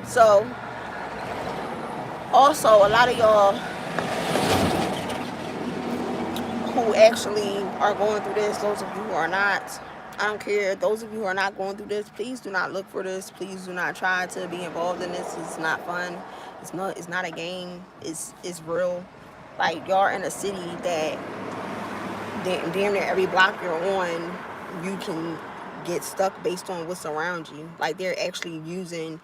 So also a lot of y'all who actually are going through this, those of you who are not, I don't care. Those of you who are not going through this, please do not look for this. Please do not try to be involved in this. It's not fun. It's not a game. It's real. Like, y'all are in a city that damn near every block you're on, you can get stuck based on what's around you. Like, they're actually using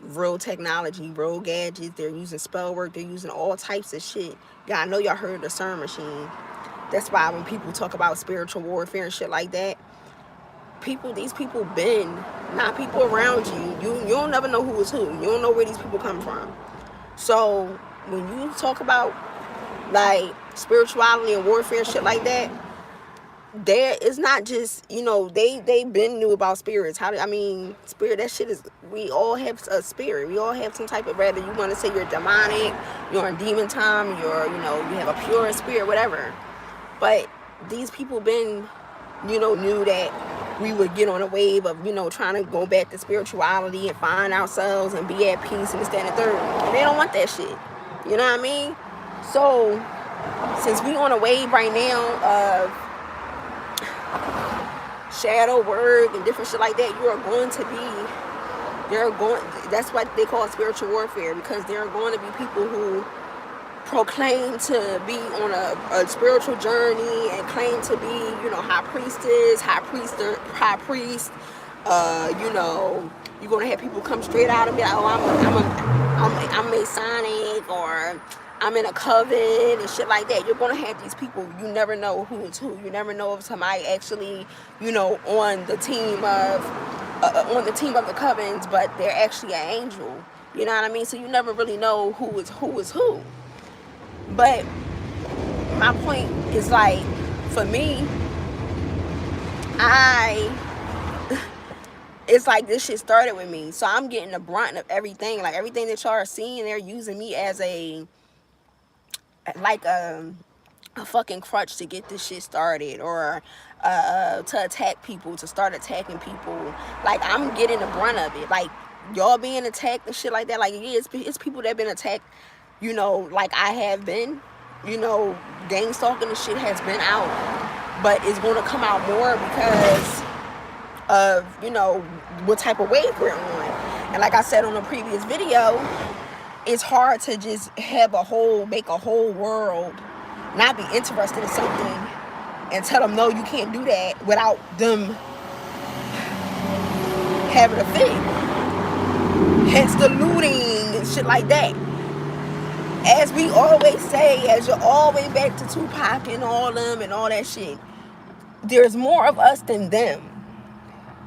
real technology, real gadgets. They're using spell work. They're using all types of shit. Yeah, I know y'all heard of the CERN machine. That's why when people talk about spiritual warfare and shit like that, these people been, not people around you. You don't never know who is who. You don't know where these people come from. So when you talk about like spirituality and warfare and shit like that, there is not just, they been knew about spirits. I mean, spirit, that shit is, we all have a spirit. We all have some type of, whether you want to say you're demonic, you're in demon time, you have a pure spirit, whatever. But these people been, knew that we would get on a wave of, trying to go back to spirituality and find ourselves and be at peace and this, that, and the third. And they don't want that shit. You know what I mean? So since we on a wave right now of shadow work and different shit like that, that's what they call spiritual warfare, because there are going to be people who proclaim to be on a spiritual journey and claim to be, high priestess, high priest. You're gonna have people come straight out and be like, oh, I'm Masonic, or I'm in a coven and shit like that. You're gonna have these people. You never know who is who. You never know if somebody actually, on the team of the covens, but they're actually an angel. You know what I mean? So you never really know who is who. But my point is, like, for me, it's like this shit started with me. So I'm getting the brunt of everything. Like, everything that y'all are seeing, they're using me as a fucking crutch to get this shit started, or to attack people, to start attacking people. Like, I'm getting the brunt of it. Like, y'all being attacked and shit like that. Like, yeah, it's people that been attacked, like I have been. Gang stalking and shit has been out, but it's going to come out more because of, what type of wave we're on. And like I said on a previous video, it's hard to just make a whole world not be interested in something and tell them, no, you can't do that, without them having a fit. Hence the looting and shit like that. As we always say, as you're all the way back to Tupac and all them and all that shit, there's more of us than them.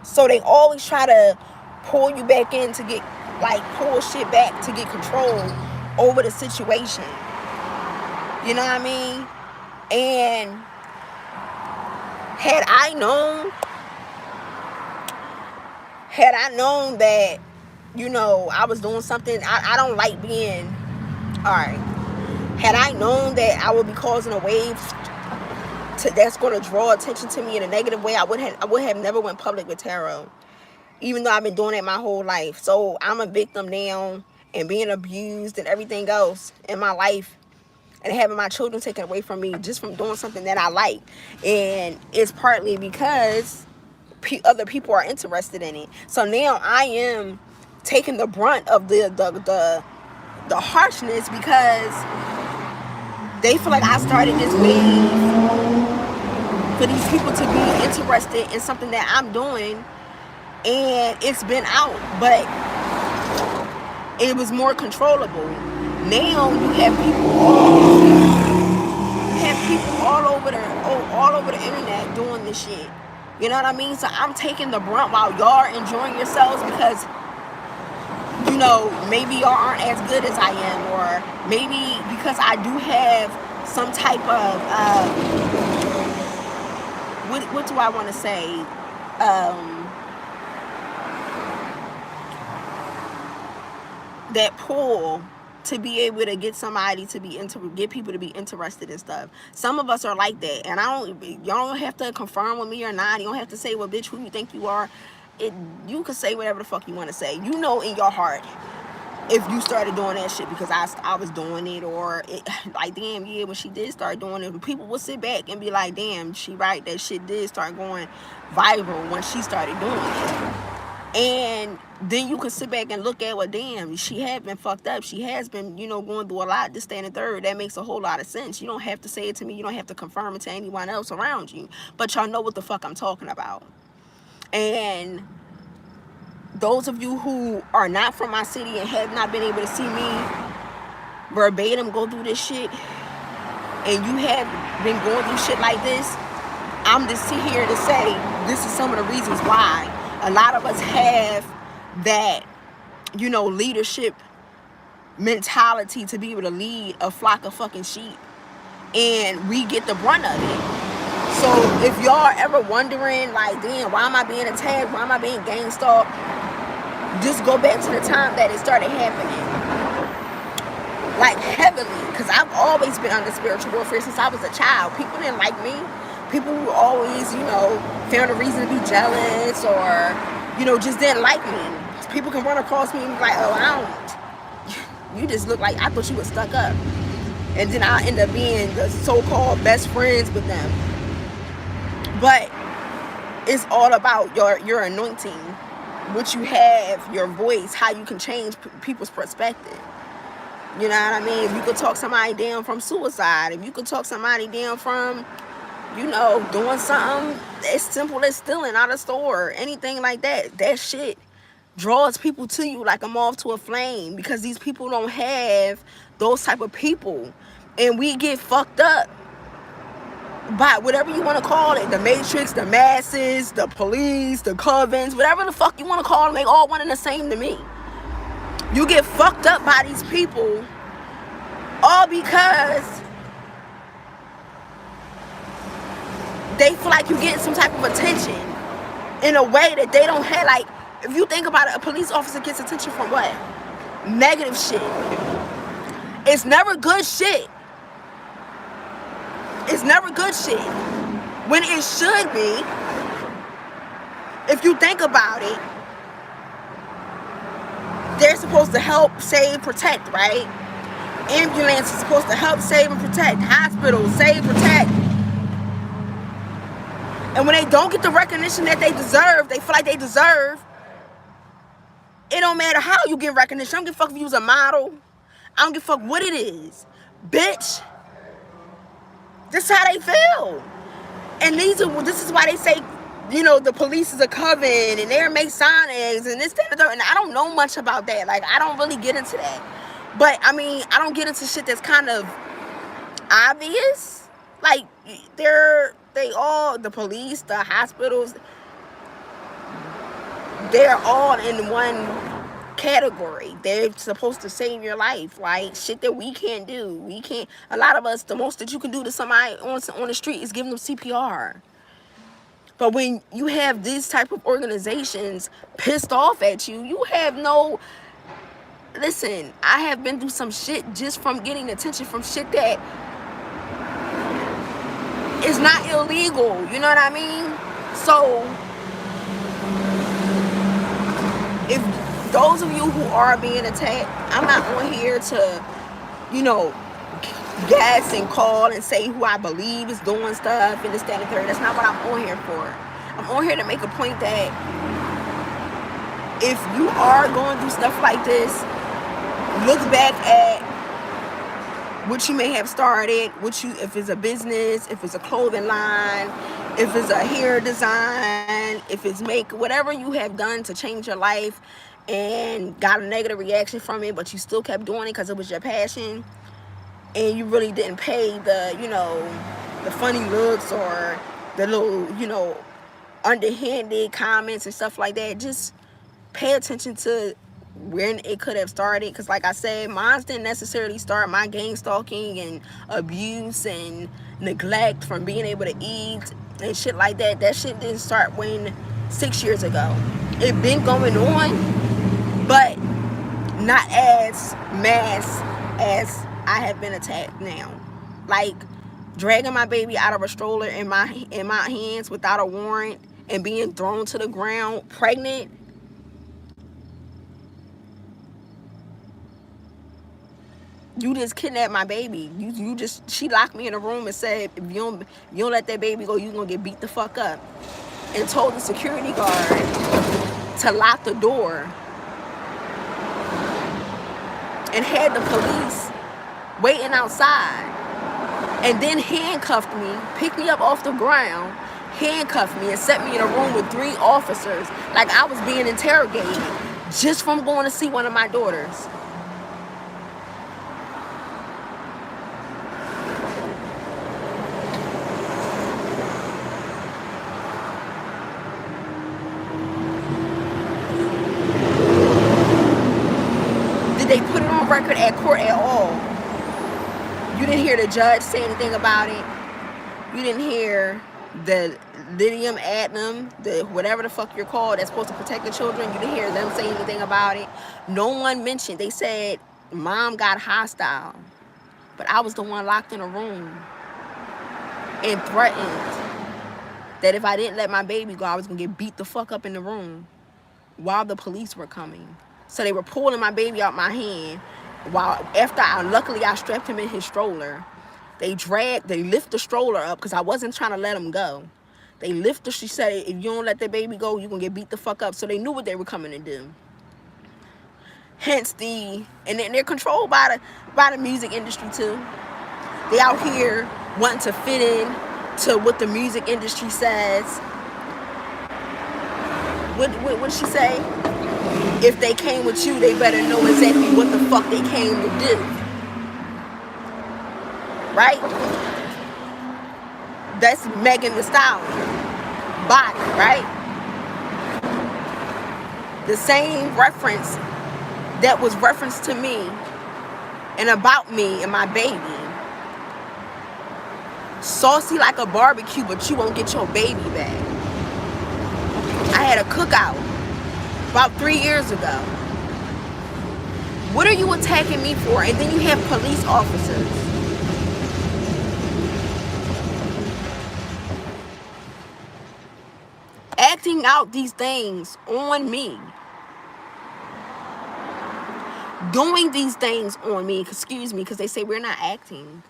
So they always try to pull you back in to get, like, pull shit back to get control over the situation. You know what I mean? And had I known that, I was doing something, I don't like being, alright, had I known that I would be causing a wave that's going to draw attention to me in a negative way, I would have never went public with tarot, even though I've been doing it my whole life. So I'm a victim now, and being abused and everything else in my life, and having my children taken away from me just from doing something that I like. And it's partly because other people are interested in it. So now I am taking the brunt of the harshness, because they feel like I started this wave for these people to be interested in something that I'm doing, and it's been out, but it was more controllable. Now you have people all over the internet doing this shit. You know what I mean? So I'm taking the brunt while y'all are enjoying yourselves, because maybe y'all aren't as good as I am, or maybe because I do have some type of what do I want to say? That pull to be able to get somebody to get people to be interested in stuff. Some of us are like that, and y'all don't have to confirm with me or not. You don't have to say, well, bitch, who you think you are. You can say whatever the fuck you want to say. In your heart, if you started doing that shit because I was doing it, or it, like, damn, yeah, when she did start doing it, people would sit back and be like, damn, she right, that shit did start going viral when she started doing it. And then you can sit back and look at, well, damn, she had been fucked up. She has been, going through a lot, this, that, and the third. That makes a whole lot of sense. You don't have to say it to me. You don't have to confirm it to anyone else around you. But y'all know what the fuck I'm talking about. And those of you who are not from my city and have not been able to see me verbatim go through this shit, and you have been going through shit like this, I'm just here to say this is some of the reasons why a lot of us have that, leadership mentality to be able to lead a flock of fucking sheep, and we get the brunt of it. So if y'all ever wondering, like, damn, why am I being attacked? Why am I being gang stalked? Just go back to the time that it started happening, like, heavily, because I've always been under spiritual warfare since I was a child. People didn't like me. People who always, found a reason to be jealous, or, just didn't like me. People can run across me and be like, oh, you just look like, I thought you was stuck up. And then I end up being the so-called best friends with them. But it's all about your anointing, what you have, your voice, how you can change people's perspective. You know what I mean? If you could talk somebody down from suicide, if you could talk somebody down from, doing something as simple as stealing out of store, anything like that, that shit draws people to you like a moth to a flame, because these people don't have those type of people. And we get fucked up by whatever you want to call it, the matrix, the masses, the police, the covens, whatever the fuck you want to call them, they all one and the same to me. You get fucked up by these people all because they feel like you're getting some type of attention in a way that they don't have. Like, if you think about it, a police officer gets attention from what? Negative shit. It's never good shit. It's never good shit. When it should be, if you think about it, they're supposed to help, save, protect, right? Ambulance is supposed to help, save, and protect. Hospitals, save, protect. And when they don't get the recognition that they deserve, they feel like they deserve, it don't matter how you get recognition. I don't give a fuck if you was a model. I don't give a fuck what it is. Bitch. This is how they feel. And this is why they say, the police is a coven and they're Masonics and this, that, and the third. And I don't know much about that. Like, I don't really get into that. But, I don't get into shit that's kind of obvious. Like, the police, the hospitals, they're all in one category. They're supposed to save your life. Like, shit that we can't do. We can't. A lot of us, the most that you can do to somebody on the street is give them CPR. But when you have these type of organizations pissed off at you, you have no... Listen, I have been through some shit just from getting attention from shit that is not illegal. You know what I mean? So, if those of you who are being attacked, I'm not on here to, gas and call and say who I believe is doing stuff and this, that, and the third. That's not what I'm on here for. I'm on here to make a point that if you are going through stuff like this, look back at what you may have started, if it's a business, if it's a clothing line, if it's a hair design, if it's whatever you have done to change your life and got a negative reaction from it, but you still kept doing it because it was your passion, and you really didn't pay the funny looks or the little, underhanded comments and stuff like that. Just pay attention to when it could have started, because like I said, mine didn't necessarily start. My gang stalking and abuse and neglect from being able to eat and shit like that shit didn't start 6 years ago. It been going on, but not as mass as I have been attacked now. Like, dragging my baby out of a stroller in my hands without a warrant and being thrown to the ground pregnant. You just kidnapped my baby. She locked me in a room and said, if you don't let that baby go, you gonna get beat the fuck up. And told the security guard to lock the door. And had the police waiting outside. And then handcuffed me, picked me up off the ground, handcuffed me, and set me in a room with 3 officers like I was being interrogated just from going to see one of my daughters. Did they put it on record at court at all? You didn't hear the judge say anything about it. You didn't hear the Lydium Adnam, the whatever the fuck you're called, that's supposed to protect the children. You didn't hear them say anything about it. No one mentioned. They said mom got hostile, but I was the one locked in a room and threatened that if I didn't let my baby go, I was gonna get beat the fuck up in the room while the police were coming. So they were pulling my baby out my hand while luckily I strapped him in his stroller. They lift the stroller up because I wasn't trying to let him go. She said, if you don't let that baby go, you're going to get beat the fuck up. So they knew what they were coming to do. Hence and they're controlled by the music industry too. They out here wanting to fit in to what the music industry says. What did she say? If they came with you, they better know exactly what the fuck they came to do. Right? That's Megan Thee Stallion. Body, right? The same reference that was referenced to me and about me and my baby. Saucy like a barbecue, but you won't get your baby back. I had a cookout about 3 years ago. What are you attacking me for? And then you have police officers. Acting out these things on me. Doing these things on me, excuse me, because they say we're not acting.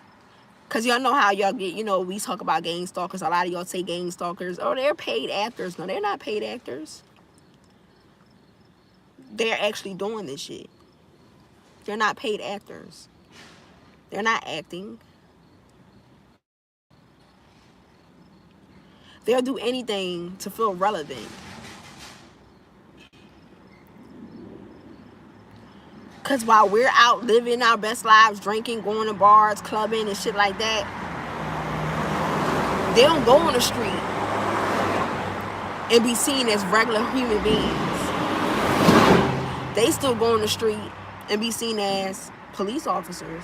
Because y'all know how y'all get, we talk about gang stalkers. A lot of y'all say gang stalkers. Oh, they're paid actors. No, they're not paid actors. They're actually doing this shit. They're not paid actors. They're not acting. They'll do anything to feel relevant. Because while we're out living our best lives, drinking, going to bars, clubbing, and shit like that, they don't go on the street and be seen as regular human beings. They still go on the street and be seen as police officers,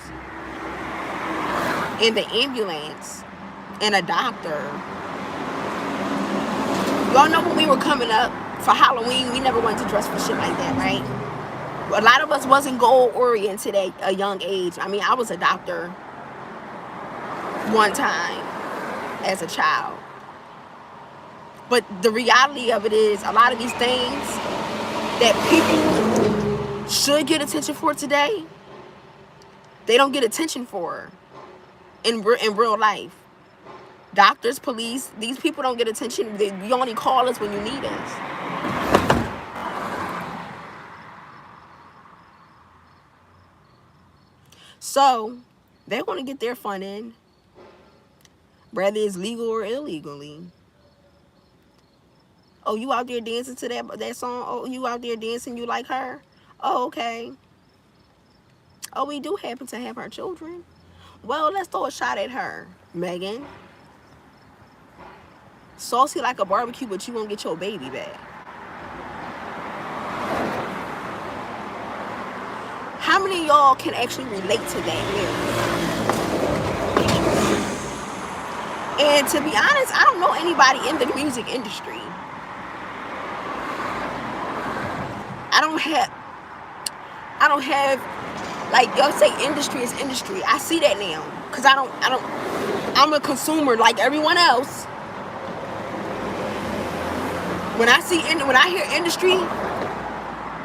in the ambulance, and a doctor. Y'all know when we were coming up for Halloween, we never went to dress for shit like that, right? A lot of us wasn't goal-oriented at a young age. I mean, I was a doctor one time as a child. But the reality of it is, a lot of these things that people should get attention for today, they don't get attention for in real life. Doctors, police, these people don't get attention. You only call us when you need us. So they're going to get their fun in, whether it's legal or illegally. Oh, you out there dancing to that song? Oh, you out there dancing, you like her? Oh, okay. Oh, we do happen to have her children. Well, let's throw a shot at her, Megan. Saucy like a barbecue, but you won't get your baby back. How many of y'all can actually relate to that lyric? And to be honest, I don't know anybody in the music industry. I don't have, like y'all say industry is industry. I see that now. Cause I'm a consumer like everyone else. When I hear industry,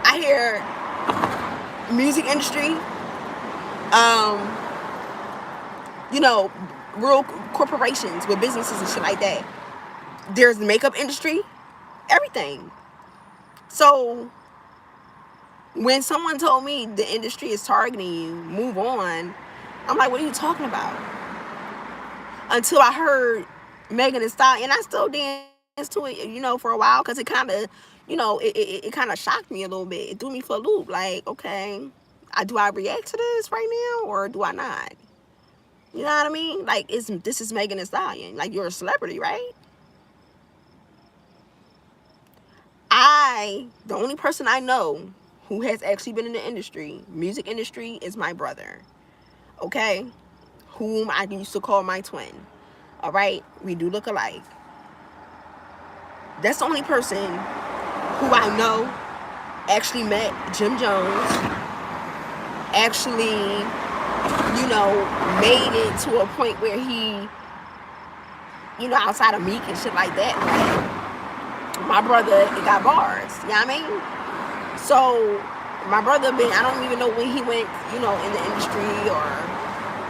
I hear music industry, um, you know, real corporations with businesses and shit like that. There's the makeup industry, everything. So when someone told me the industry is targeting you, move on, I'm like, what are you talking about? Until I heard Megan Thee Stallion, and I still danced to it, for a while, because it kind of, it kind of shocked me a little bit. It threw me for a loop. Like, okay, do I react to this right now or do I not? You know what I mean? Like, this is Megan Thee Stallion. Like, you're a celebrity, right? The only person I know who has actually been in the industry, music industry, is my brother. Okay? Whom I used to call my twin. All right? We do look alike. That's the only person who I know actually met Jim Jones, actually, made it to a point where he, outside of Meek and shit like that, right? My brother, it got bars, you know what I mean? So, my brother I don't even know when he went, in the industry or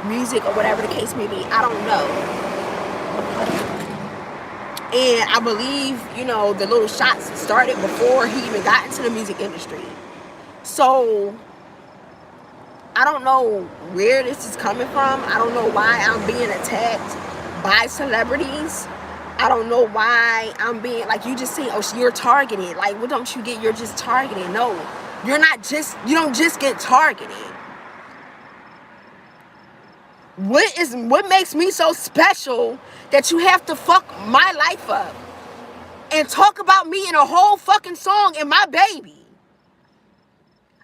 music or whatever the case may be. I don't know. And I believe, the little shots started before he even got into the music industry. So, I don't know where this is coming from. I don't know why I'm being attacked by celebrities. I don't know why I'm being, like, you just say, oh, you're targeted. Like, what don't you get? You're just targeted. No, you don't just get targeted. What makes me so special that you have to fuck my life up and talk about me in a whole fucking song and my baby?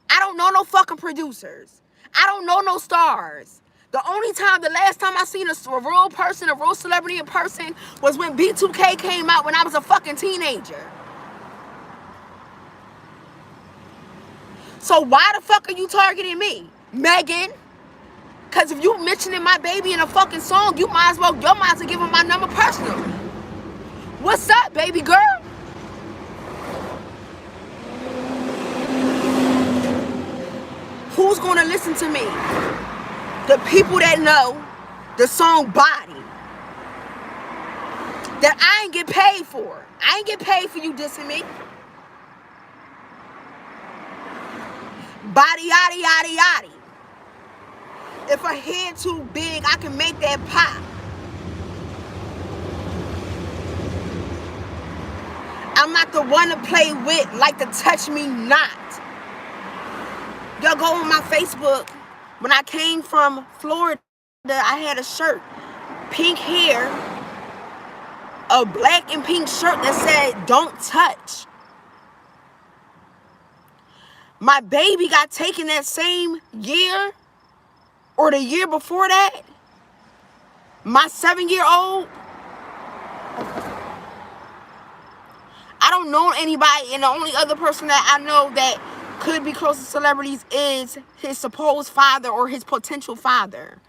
I don't know no fucking producers. I don't know no stars. The last time I seen a real person, a real celebrity in person, was when B2K came out when I was a fucking teenager. So why the fuck are you targeting me, Megan? Because if you mentioning my baby in a fucking song, you might as well give him my number personally. What's up, baby girl? Who's gonna listen to me? The people that know the song Body. That I ain't get paid for. I ain't get paid for you dissing me. Body, yaddy, yaddy, yaddy. If a head too big, I can make that pop. I'm not the one to play with, like to touch me not. Y'all go on my Facebook. When I came from Florida, I had a shirt, pink hair, a black and pink shirt that said, "Don't touch." My baby got taken that same year or the year before that. My 7-year-old. I don't know anybody, and the only other person that I know that could be close to celebrities is his supposed father or his potential father.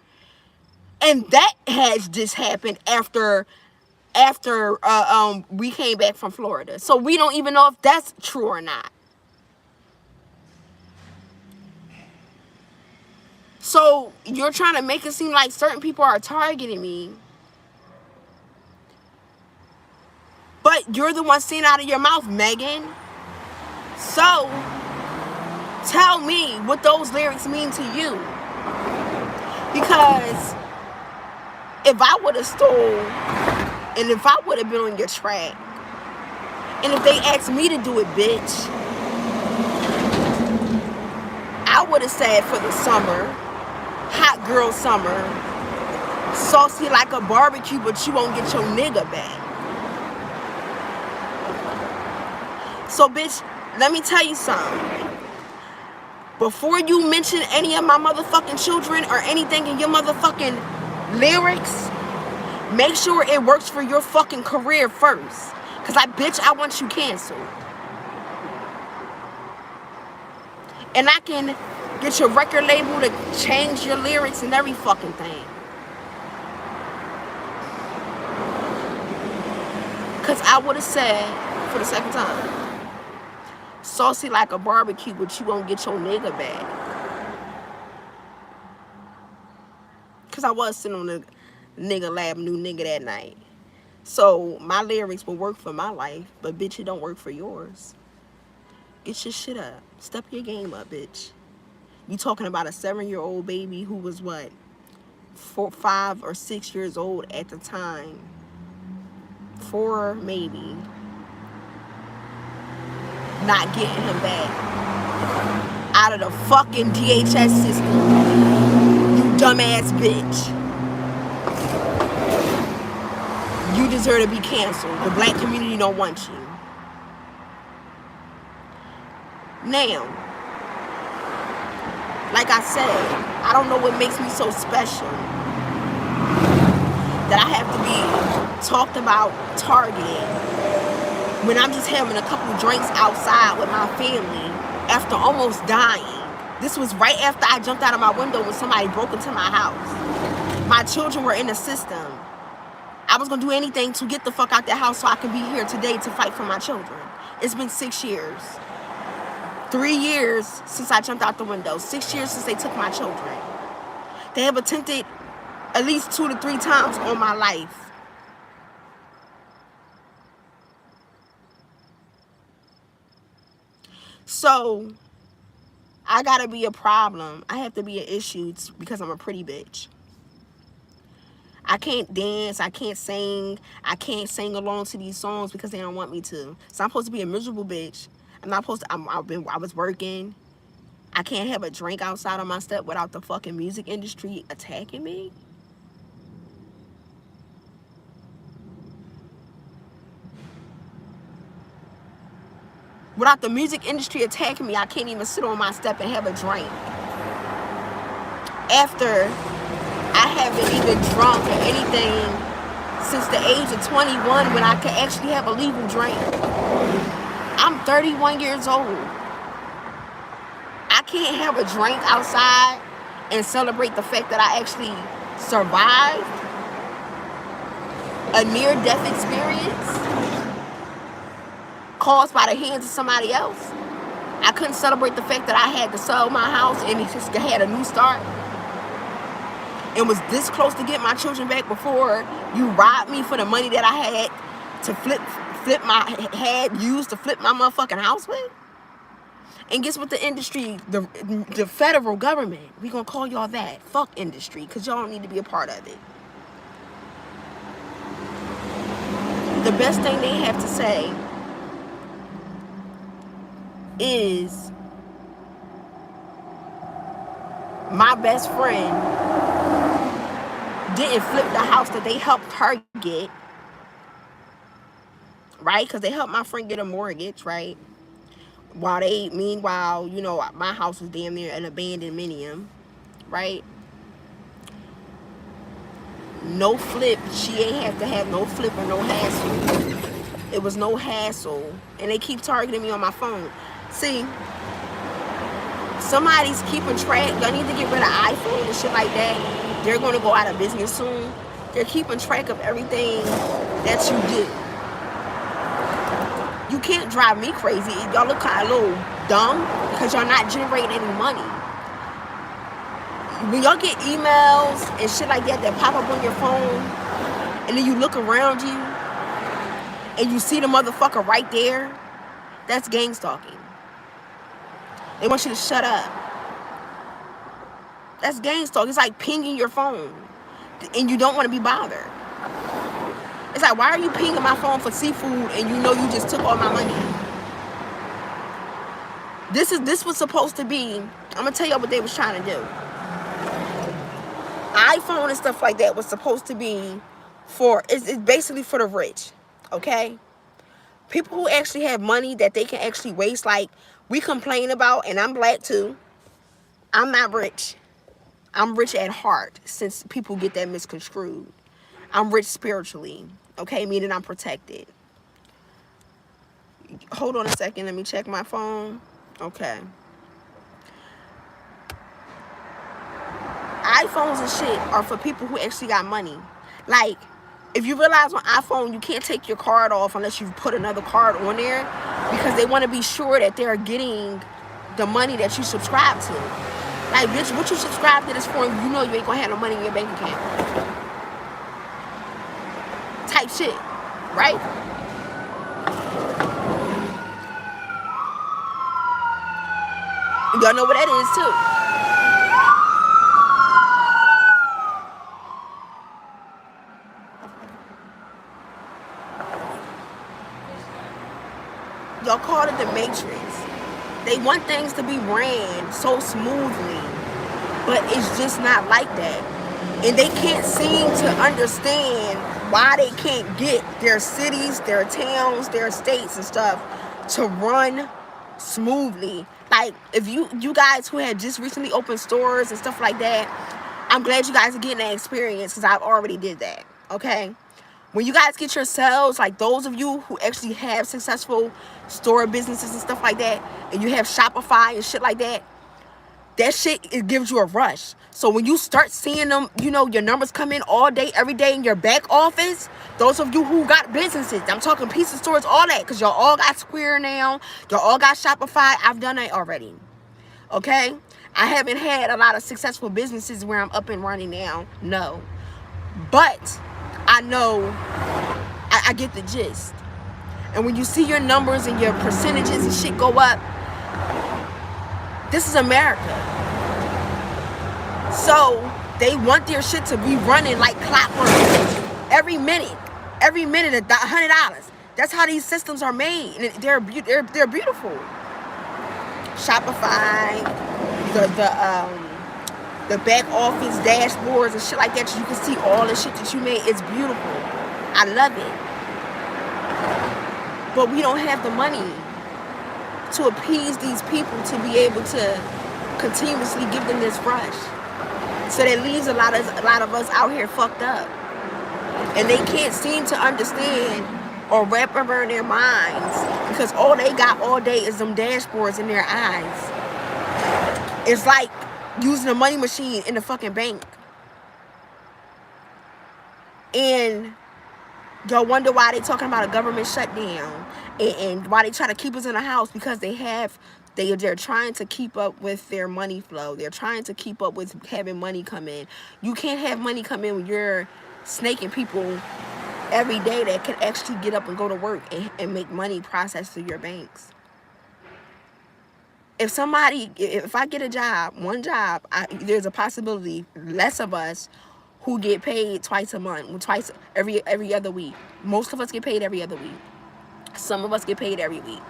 And that has just happened after we came back from Florida. So we don't even know if that's true or not. So you're trying to make it seem like certain people are targeting me. But you're the one saying out of your mouth, Megan. So tell me what those lyrics mean to you. Because if I would have stole, and if I would have been on your track, and if they asked me to do it, bitch, I would have said for the summer, hot girl summer, saucy like a barbecue, but you won't get your nigga back. So, bitch, let me tell you something. Before you mention any of my motherfucking children or anything in your motherfucking lyrics, make sure it works for your fucking career first. Because I want you canceled. And I can get your record label to change your lyrics and every fucking thing. Because I would have said, for the second time, saucy like a barbecue, but you won't get your nigga back. Because I was sitting on the nigga lab, new nigga that night. So my lyrics will work for my life, but bitch, it don't work for yours. Get your shit up. Step your game up, bitch. You talking about a 7-year-old baby who was what? 4, 5, or 6 years old at the time. 4 maybe. Not getting him back out of the fucking DHS system. You dumbass bitch. You deserve to be canceled. The black community don't want you. Now, like I said, I don't know what makes me so special that I have to be talked about, targeted, when I'm just having a couple drinks outside with my family after almost dying. This was right after I jumped out of my window when somebody broke into my house. My children were in the system. I was going to do anything to get the fuck out that house so I can be here today to fight for my children. It's been 6 years. 3 years since I jumped out the window. 6 years since they took my children. They have attempted at least 2 to 3 times on my life. So, I gotta be a problem. I have to be an issue because I'm a pretty bitch. I can't dance, I can't sing along to these songs because they don't want me to. So I'm supposed to be a miserable bitch. I'm not supposed to, I was working. I can't have a drink outside on my step without the fucking music industry attacking me. Without the music industry attacking me, I can't even sit on my step and have a drink. After I haven't even drunk or anything since the age of 21 when I could actually have a legal drink. I'm 31 years old. I can't have a drink outside and celebrate the fact that I actually survived a near-death experience caused by the hands of somebody else. I couldn't celebrate the fact that I had to sell my house and it just had a new start and was this close to get my children back before you robbed me for the money that I had to used to flip my motherfucking house with. And guess what the industry, the federal government, we gonna call y'all that. Fuck industry, because y'all don't need to be a part of it. The best thing they have to say is my best friend didn't flip the house that they helped her get, right? Because they helped my friend get a mortgage, right? Meanwhile, you know, my house was damn near an abandoned minium, right? No flip. She ain't have to have no flip or no hassle. It was no hassle. And they keep targeting me on my phone. See, somebody's keeping track. Y'all need to get rid of iPhone and shit like that. They're going to go out of business soon. They're keeping track of everything that you do. You can't drive me crazy. Y'all look kind of a little dumb because y'all not generating any money. When y'all get emails and shit like that pop up on your phone, and then you look around you and you see the motherfucker right there, that's gang stalking. They want you to shut up. That's gang stalking. It's like pinging your phone and you don't want to be bothered. It's like, why are you pinging my phone for seafood and you know you just took all my money? This was supposed to be, I'm gonna tell y'all what they was trying to do. iPhone and stuff like that was supposed to be for, it's basically for the rich, okay? People who actually have money that they can actually waste, like we complain about, and I'm black too. I'm not rich. I'm rich at heart, since people get that misconstrued. I'm rich spiritually, okay? Meaning I'm protected. Hold on a second. Let me check my phone. Okay. iPhones and shit are for people who actually got money. Like, if you realize on iPhone, you can't take your card off unless you put another card on there because they want to be sure that they're getting the money that you subscribe to. Like, bitch, what you subscribe to this for? You know you ain't gonna have no money in your bank account. Type shit, right? Y'all know what that is too. Y'all call it the Matrix. They want things to be ran so smoothly, but it's just not like that. And they can't seem to understand why they can't get their cities, their towns, their states and stuff to run smoothly. Like, if you guys who had just recently opened stores and stuff like that, I'm glad you guys are getting that experience, because I've already did that, okay? When you guys get your sales, like those of you who actually have successful store businesses and stuff like that, and you have Shopify and shit like that, that shit, it gives you a rush. So when you start seeing them, you know, your numbers come in all day, every day in your back office, those of you who got businesses, I'm talking pizza stores, all that, because y'all all got Square now, y'all all got Shopify. I've done that already, okay? I haven't had a lot of successful businesses where I'm up and running now, no. But I know, I get the gist. And when you see your numbers and your percentages and shit go up, this is America. So they want their shit to be running like clockwork. Every minute $100. That's how these systems are made, and they're beautiful. Shopify, the back office dashboards and shit like that, you can see all the shit that you made. It's beautiful. I love it. But we don't have the money to appease these people to be able to continuously give them this rush. So that leaves a lot of us out here fucked up. And they can't seem to understand or wrap around their minds, because all they got all day is them dashboards in their eyes. It's like using a money machine in the fucking bank. And y'all wonder why they talking about a government shutdown and why they try to keep us in the house, because they're trying to keep up with their money flow. They're trying to keep up with having money come in. You can't have money come in when you're snaking people every day that can actually get up and go to work and make money processed through your banks. If I get a job, one job, there's a possibility less of us who get paid twice a month, every other week. Most of us get paid every other week. Some of us get paid every week.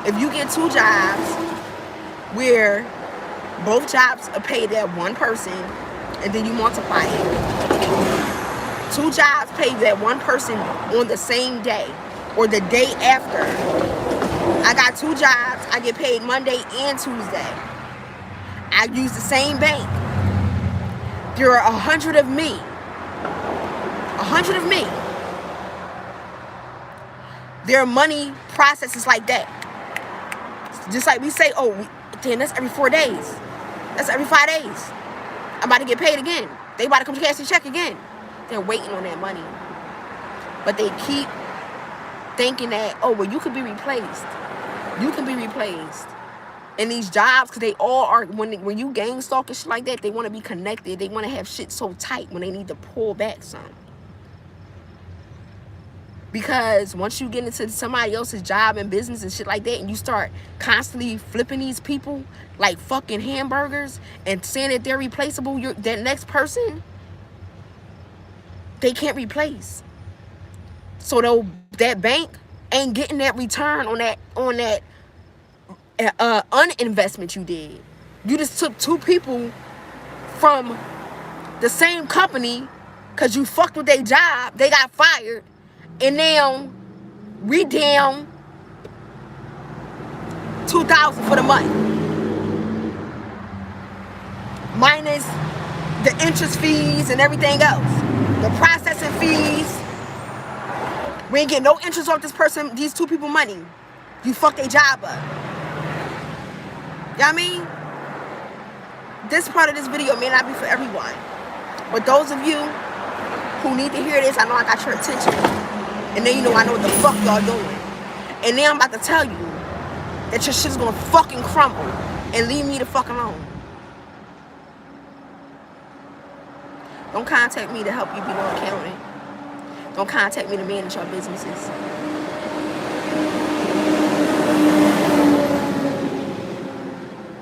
If you get two jobs where both jobs are paid that one person, and then you multiply it, two jobs paid that one person on the same day or the day after. I got two jobs. I get paid Monday and Tuesday. I use the same bank. There are 100 of me. 100 of me. Their money processes like that. Just like we say, oh, damn, that's every 4 days. That's every 5 days. I'm about to get paid again. They about to come cash the check again. They're waiting on that money. But they keep thinking that, oh, well, you could be replaced. You can be replaced. And these jobs, because they all are, when you gang stalk and shit like that, they want to be connected. They want to have shit so tight when they need to pull back some. Because once you get into somebody else's job and business and shit like that, and you start constantly flipping these people like fucking hamburgers and saying that they're replaceable, that next person, they can't replace. So that bank ain't getting that return on that uninvestment you did. You just took two people from the same company because you fucked with their job. They got fired. And now we down $2,000 for the month, minus the interest fees and everything else, the processing fees. We ain't getting no interest off these two people money. You fucked their job up. You know what I mean? This part of this video may not be for everyone, but those of you who need to hear this, I know I got your attention. And then you know I know what the fuck y'all doing. And then I'm about to tell you that your shit's gonna fucking crumble. and leave me the fuck alone. Don't contact me to help you be more accountant. Don't contact me to manage your businesses.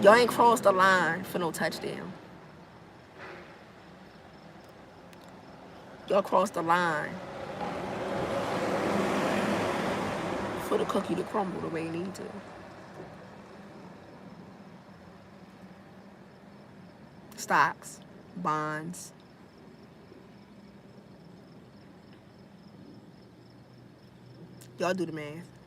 Y'all ain't crossed the line for no touchdown. Y'all crossed the line for the cookie to crumble the way it needs to. Stocks, bonds. Y'all do the math.